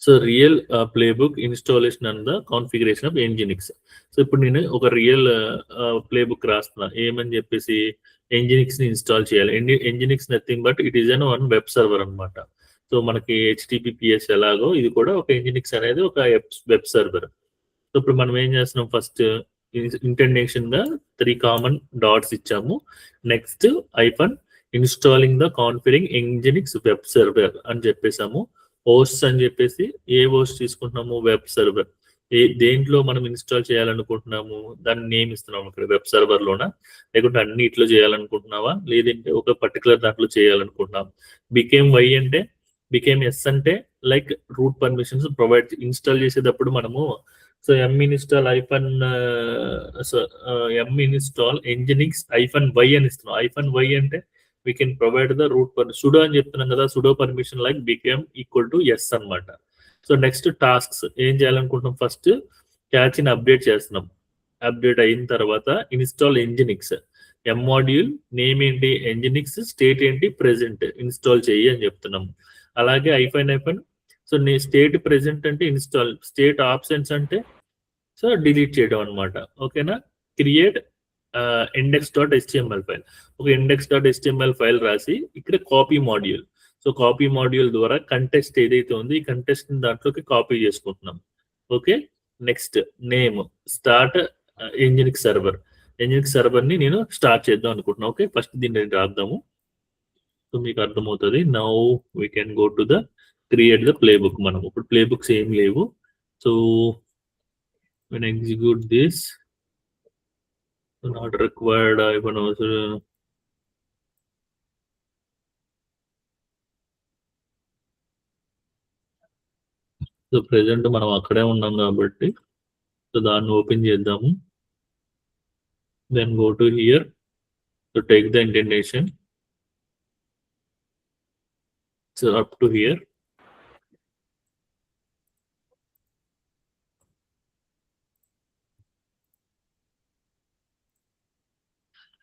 so real playbook installation and the configuration of Nginx. So ఇప్పుడు నేను ఒక రియల్ ప్లేబుక్ రాస్తున్నా, ఏమని చెప్పేసి ఎంజినిక్స్ ని ఇన్స్టాల్ చేయాలి. Nginx nothing but it is an one web server అనమాట. సో మనకి HTTPS ఎలాగో ఇది కూడా ఒక ఎంజినిక్స్ అనేది ఒక వెబ్ సర్వర్. సో ఇప్పుడు మనం ఏం చేస్తున్నాం, ఫస్ట్ ఇంటెండేషన్ గా 3 కామన్ డాట్స్ ఇచ్చాము. Next hyphen installing the configuring nginx web server అని చెప్పేసాము. హోస్ట్ అని చెప్పేసి ఏ హోస్ట్ తీసుకుంటున్నాము, వెబ్ సర్వర్. దేంట్లో మనం ఇన్స్టాల్ చేయాలనుకుంటున్నాము దాన్ని నేమ్ ఇస్తున్నాము. ఇక్కడ వెబ్ సర్వర్ లోనా, లేకుంటే అన్నిట్లో చేయాలనుకుంటున్నావా, లేదంటే ఒక పర్టికులర్ దాంట్లో చేయాలనుకుంటున్నాం. బికేమ్ వై అంటే, బికేమ్ ఎస్ అంటే like root permissions provide install చేసేటప్పుడు మనము, so install hyphen install nginx -y అని ఇస్తున్నాం. -y అంటే we can provide the root sudo అని చెప్తున్నాం కదా, sudo permission like became equal to yes అన్నమాట. సో నెక్స్ట్ టాస్క్స్ ఏం చేయాలనుకుంటున్నాం, ఫస్ట్ క్యాచ్ ని అప్డేట్ చేస్తున్నాం. అప్డేట్ అయిన తర్వాత ఇన్స్టాల్ ఎంజినిక్స్, ఎం మాడ్యూల్ నేమ్ ఏంటి ఎంజినిక్స్, స్టేట్ ఏంటి ప్రెసెంట్, ఇన్స్టాల్ చెయ్యి అని చెప్తున్నాం. అలాగే ఐఫన్ సో నీ స్టేట్ ప్రెసెంట్ అంటే ఇన్స్టాల్, స్టేట్ ఆప్షన్స్ అంటే సో డిలీట్ చేయడం అనమాట. ఓకేనా, క్రియేట్ index.html ఫైల్, ఒక index.html ఫైల్ రాసి ఇక్కడ copy module. So copy module ద్వారా కంటెస్ట్ ఏదైతే ఉంది ఈ కంటెస్ట్ దాంట్లోకి కాపీ చేసుకుంటున్నాం. Okay, next name start Nginx server, Nginx server ని నేను స్టార్ట్ చేద్దాం అనుకుంటున్నాను. ఓకే, ఫస్ట్ దీన్ని రాద్దాము, సో మీకు అర్థమవుతుంది. Now we can go to the create the playbook. మనం ఇప్పుడు ప్లేబుక్స్ ఏం లేవు. So when execute this, not required even also. So present మనం అక్కడే ఉన్నాం కాబట్టి సో దాన్ని ఓపెన్ చేద్దాము. Then go to here, so take the indentation, so up to here.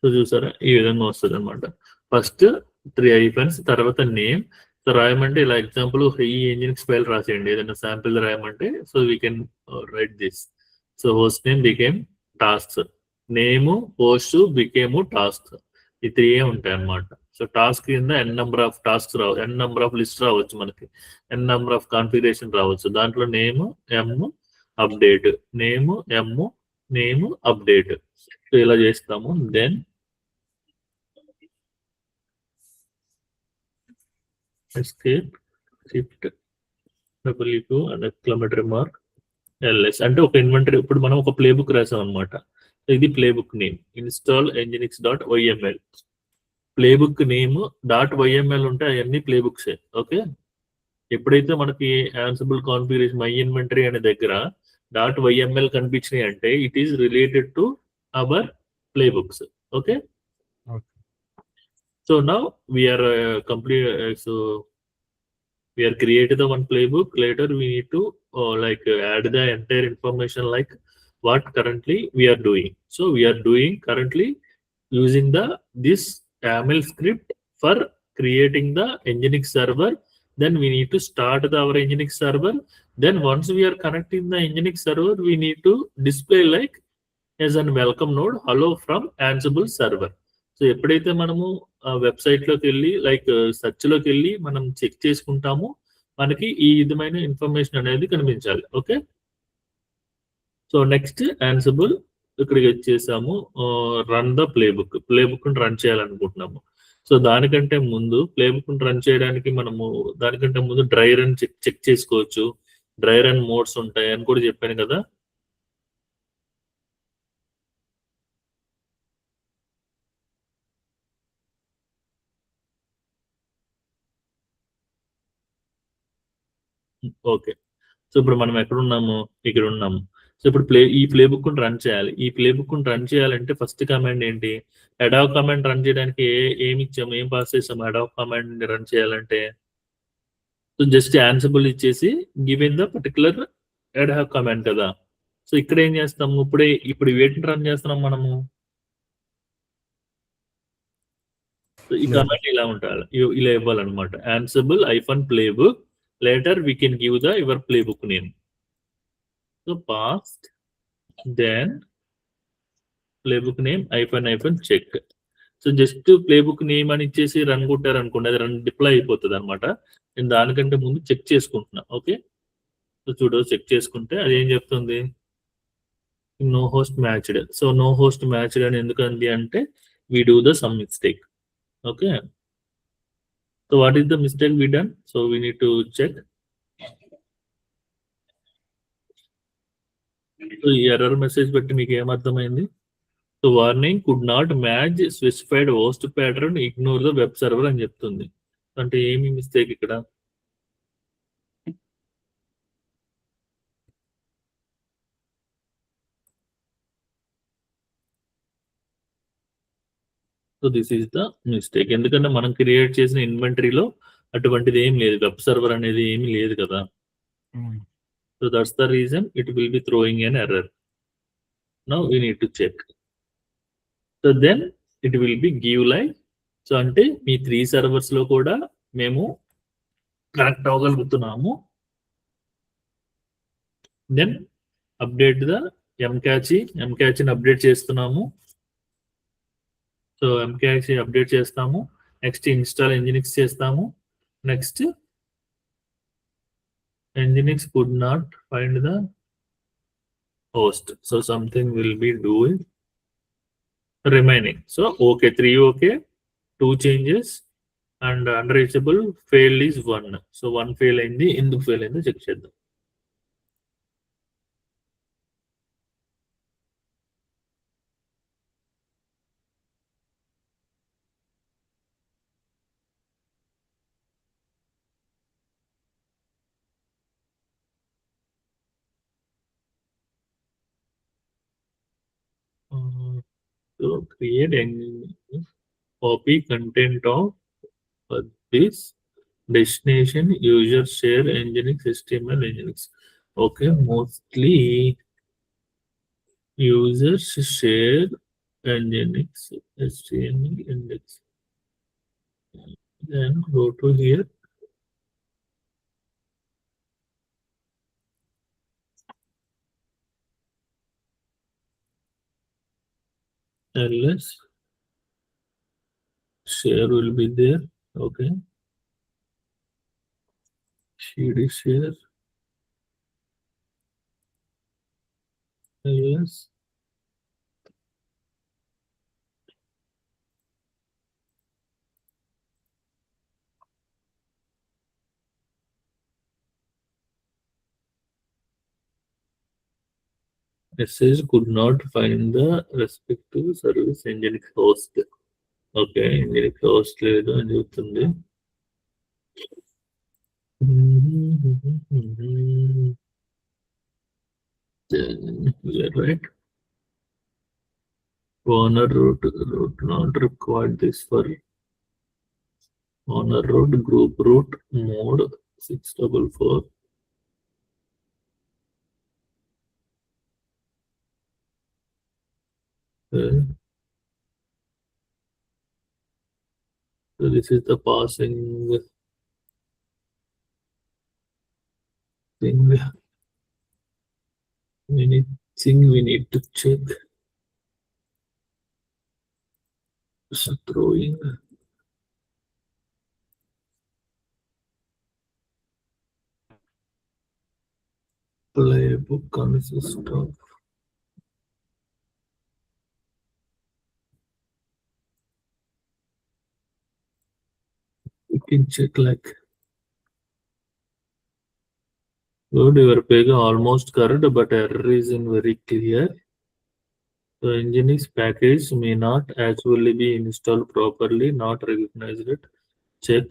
So చూసారా ఈ విధంగా వస్తుంది అనమాట. ఫస్ట్ 3 ఐఫన్స్, తర్వాత నేమ్. సో రాయమంటే ఇలా ఎగ్జాంపుల్ ఈ ఎంజినిక్స్ ఫైల్ రాసేయండి, ఏదైనా శాంపిల్ రాయమంటే so we can write this. So host name became tasks, name host became tasks, ఈ 3 ఉంటాయి అన్నమాట. సో టాస్క్ కింద n నెంబర్ ఆఫ్ టాస్క్స్ రావచ్చు, n నెంబర్ ఆఫ్ లిస్ట్ రావచ్చు, మనకి n నెంబర్ ఆఫ్ కాన్ఫిగరేషన్ రావచ్చు. దాంట్లో name yum update, name update, so ఇలా చేస్తాము. Then escape shift W2 and exclamatory mark ls అంటే ఒక ఇన్వెంటరీ. ఇప్పుడు మనం ఒక ప్లే బుక్ రాసాం అనమాట. ఇది play book name install nginx .yml. Play book name .yml ఉంటే అవన్నీ ప్లే బుక్సే. ఓకే, ఎప్పుడైతే మనకి యాన్సిబుల్ కాన్ఫిగరేషన్ మై ఇన్వెంటరీ అనే దగ్గర .yml కనిపించినాయి అంటే it is related to our playbooks. Okay, okay. So now we are complete. So we are created the one playbook. Later we need to add the entire information like what currently we are doing. So we are doing currently using this YAML script for creating the nginx server. Then we need to start our nginx server. Then once we are connecting the nginx server, we need to display like as an welcome node hello from Ansible server. So ఎప్పుడైతే మనము website లోకి వెళ్ళి search లోకి వెళ్ళి మనం check చేసుకుంటామో మనకి ఈ విధమైన ఇన్ఫర్మేషన్ అనేది కనిపించాలి. ఓకే, సో నెక్స్ట్ యాన్సిబుల్ ఇక్కడికి వచ్చేసాము. Run the play book run చేయాలనుకుంటున్నాము. సో దానికంటే ముందు ప్లే బుక్ రన్ చేయడానికి మనము దానికంటే ముందు డ్రై రన్ చెక్ చేసుకోవచ్చు. డ్రై రన్ మోడ్స్ ఉంటాయి అని కూడా చెప్పాను కదా. ఓకే, సో ఇప్పుడు మనం ఎక్కడ ఉన్నాము? ఇక్కడ ఉన్నాము. సో ఇప్పుడు ఈ ప్లే బుక్ రన్ చేయాలి. ఈ ప్లే బుక్ రన్ చేయాలంటే ఫస్ట్ కమాండ్ ఏంటి? అడావ్ కమాండ్ రన్ చేయడానికి ఏమి ఇచ్చాము, ఏం పాస్ చేసాము అడావ్ కమాండ్ రన్ చేయాలంటే? సో జస్ట్ యాన్సిబుల్ ఇచ్చేసి గివెన్ ద పర్టికులర్ అడావ్ కమాండ్ కదా. సో ఇక్కడ ఏం చేస్తాము? ఇప్పుడు వేటిని రన్ చేస్తున్నాం మనము? సో ఈ కమాండ్ ఇలా ఉండాలి, ఇలా ఇవ్వాలన్నమాట. Ansible -playbook. Later we can give your playbook name. So past then playbook name -check. So just playbook name అని ఇచ్చేసి రన్ కొట్టారు అనుకోండి, అది రన్ డిప్లాయ్ అయిపోతుంది అనమాట. నేను దానికంటే ముందు చెక్ చేసుకుంటున్నా. ఓకే, సో చూడు చెక్ చేసుకుంటే అది ఏం చెప్తుంది? No host matched. So no host matched అని ఎందుకంది అంటే we do the some mistake. Okay, so what is the mistake we done? So we need to check. So ఈ ఎర్రర్ మెసేజ్ బట్టి మీకు ఏమర్థమైంది? So warning could not match specified host pattern, ignore the web server అని చెప్తుంది. అంటే ఏమి mistake ఇక్కడ? So this is the mistake. ఎందుకంటే మనం క్రియేట్ చేసిన ఇన్వెంటరీలో అటువంటిది ఏం లేదు, వెబ్ సర్వర్ అనేది ఏమి లేదు కదా. So that's the reason it will be throwing an error. Now we need to check. So then it will be give like. So అంటే మీ 3 సర్వర్స్ లో కూడా మేము కనెక్ట్ అవ్వగలుగుతున్నాము. దెన్ అప్డేట్ ద ఎంకాచ్ని అప్డేట్ చేస్తున్నాము. సో ఎంకాచ్ అప్డేట్ చేస్తాము. నెక్స్ట్ ఇన్స్టాల్ nginx చేస్తాము. Next nginx could not find the host. So something will be doing remaining. So okay, 3 okay, 2 changes and unreachable failed is 1. So 1 fail అయింది. ఎందుకు fail అయిందో check చేద్దాం. So create copy content of this destination user share nginx HTML nginx. Okay, mostly users share nginx HTML index. Then go to here. ls share will be there. Okay, cd share ls Message could not find the respective service Nginx host. Okay, Nginx host లేదు అని చెప్తుంది. Then we are right. Owner root not required this for owner root group root mode 644. Okay. So this is the passing thing. Anything we need to check. So throwing. Playbook consists of you can check like good, your page almost correct, but error is in very clear. The Nginx package may not actually be installed properly, not recognized it. Check.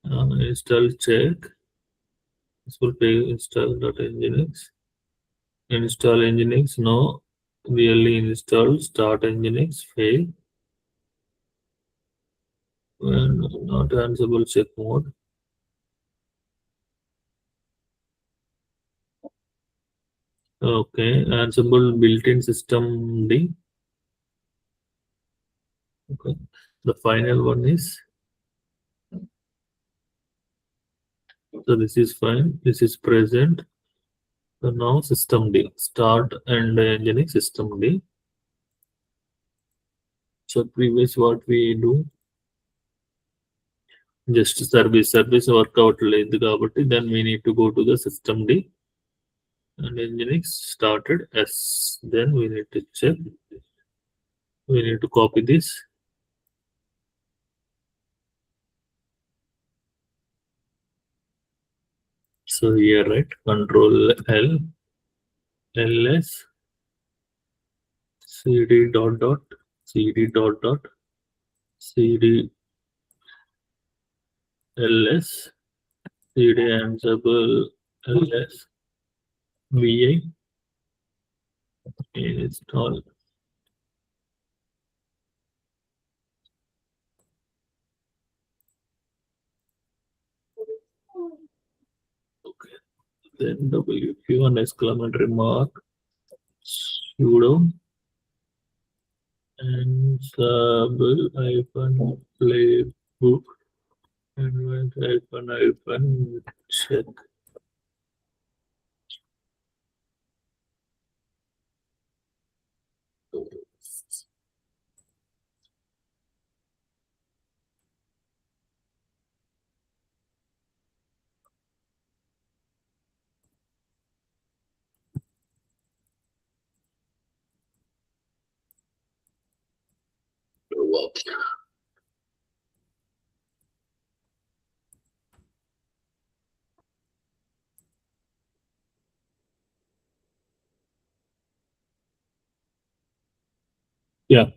Install check. This will page install.nginx. Install Nginx, no. Really install, start Nginx, fail. And not answerable check mode. Okay, Ansible built-in system D. Okay, the final one is. So this is fine. This is present. So now system D. Start and Nginx system D. So previous what we do. Just service workout లేదు కాబట్టి then we need to go to the system D. And Nginx started S. Then we need to check. We need to copy this. So here, right? Control L, ls, cd dot dot, cd dot dot, cd ls, cd Ansible ls, vi, install. Okay, then wq and exclamatory mark, sudo Ansible playbook and check. Yeah,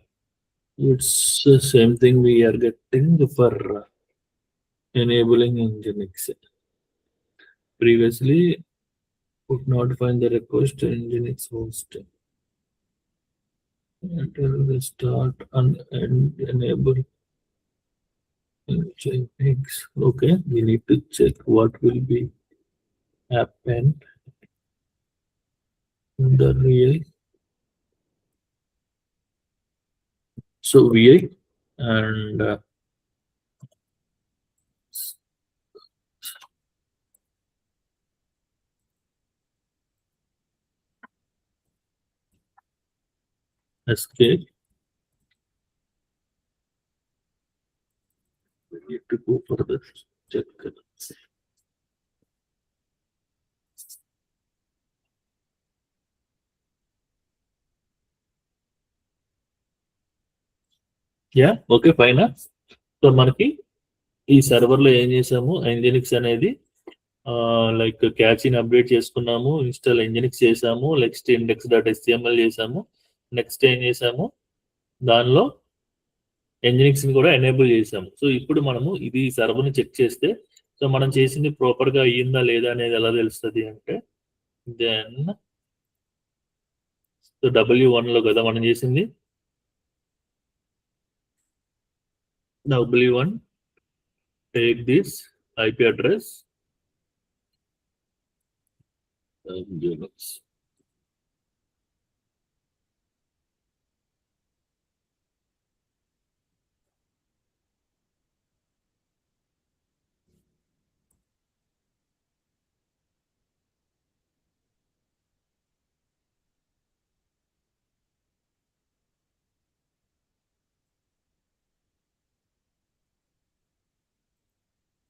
it's the same thing we are getting for enabling Nginx. Previously, could not find the request Nginx host. Until the start and enable Nginx. Okay, we need to check what will be happened in the real. So vi and escape. We need to go for the check. Yeah okay fine. So మనకి ఈ సర్వర్లో ఏం చేసాము, Nginx అనేది like క్యాచ్ని update చేసుకున్నాము, install Nginx చేసాము, next index.html చేసాము, next ఏం చేసాము, దానిలో ఎంజినిక్స్ని కూడా ఎనేబుల్ చేసాము. సో ఇప్పుడు మనము ఇది సర్వర్ని చెక్ చేస్తే సో మనం చేసింది ప్రాపర్గా అయ్యిందా లేదా అనేది ఎలా తెలుస్తుంది అంటే దెన్ సో W1లో కదా మనం చేసింది, W1 take this IP address Unix.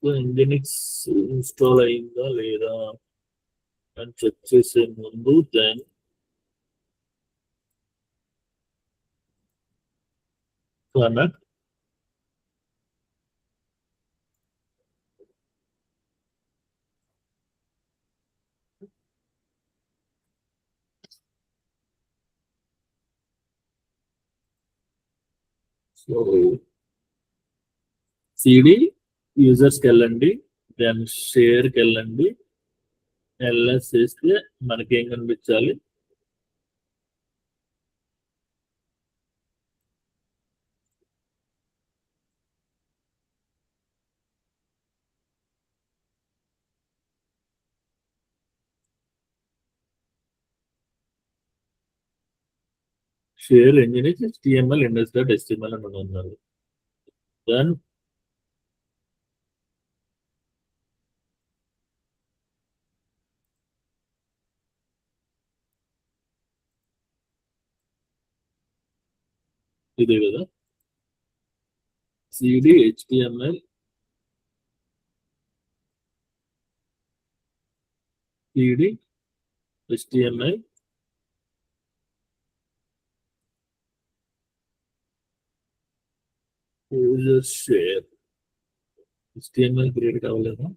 So Nginx install అయిందా లేదా అని చెక్ చేసే ముందు దెన్ కనెక్ట్ సో సిడి యూజర్స్కి వెళ్ళండి, దెన్ షేర్కి వెళ్ళండి, ఎల్ఎస్ చేస్తే మనకి ఏం కనిపించాలి, షేర్ ఎంజినిక్స్ HTML index.html అని ఉన్నారు. దెన్ ఇదే కదా CD HTML CD HTML user share HTML create కావాలేదా,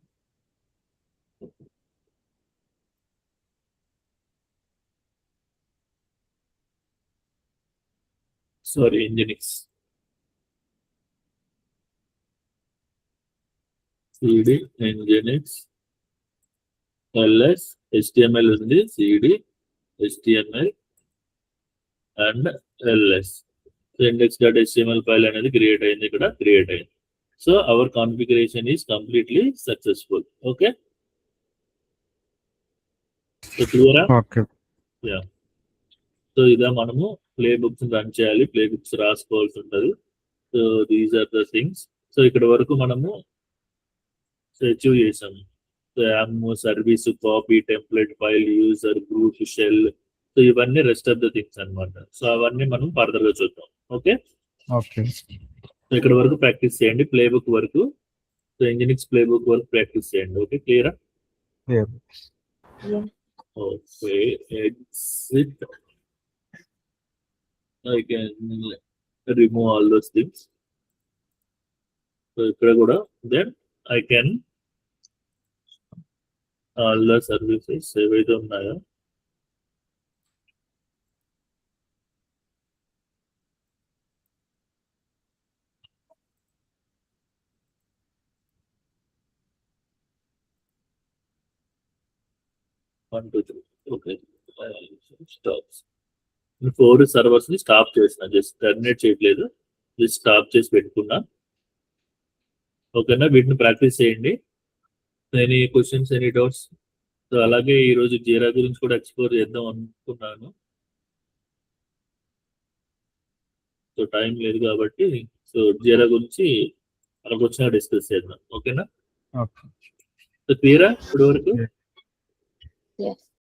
sorry Nginx CD Nginx LS HTML ఉంది, CD HTML and LS index.html file అనేది క్రియేట్ అయింది, ఇక్కడ క్రియేట్ అయింది. So our configuration is completely successful. Okay so క్లియరా? Okay. Yeah. So ఇదా మనము play books run చేయాలి, play books రాసుకోవాల్సి ఉంటుంది. So these are the things. So ఇక్కడ వరకు మనము అచీవ్ చేసాము. So yam service, copy, template, file, user, group, shell, so ఇవన్నీ రెస్ట్ ఆఫ్ ద థింగ్స్ అన్నమాట. సో అవన్నీ మనం ఫర్దర్ గా చూద్దాం. Okay okay. సో ఇక్కడ వరకు ప్రాక్టీస్ చేయండి, ప్లే బుక్ వరకు. సో ఇంజినిక్స్ ప్లే బుక్ వరకు ప్రాక్టీస్ చేయండి. ఓకే క్లియరా? Clear. Yeah. Okay exit. I can remove all those things. So ఇక్కడ కూడా then I can all the services ఏవైతే ఉన్నాయో ఓకే స్టాప్స్ 4 సర్వర్స్ ని స్టాప్ చేసిన, జస్ట్ టర్మినేట్ చేయట్లేదు, జస్ట్ స్టాప్ చేసి పెట్టుకున్నా. ఓకేనా? వీటిని ప్రాక్టీస్ చేయండి. Any questions, any doubts? So అలాగే ఈ రోజు జీరా గురించి కూడా ఎక్స్ప్లోర్ చేద్దాం అనుకున్నాను. సో టైం లేదు కాబట్టి సో జీరా గురించి మనకు వచ్చిన డిస్కస్ చేద్దాం. ఓకేనా? ఓకే. సో క్లియరా ఇప్పుడు వరకు? Yes.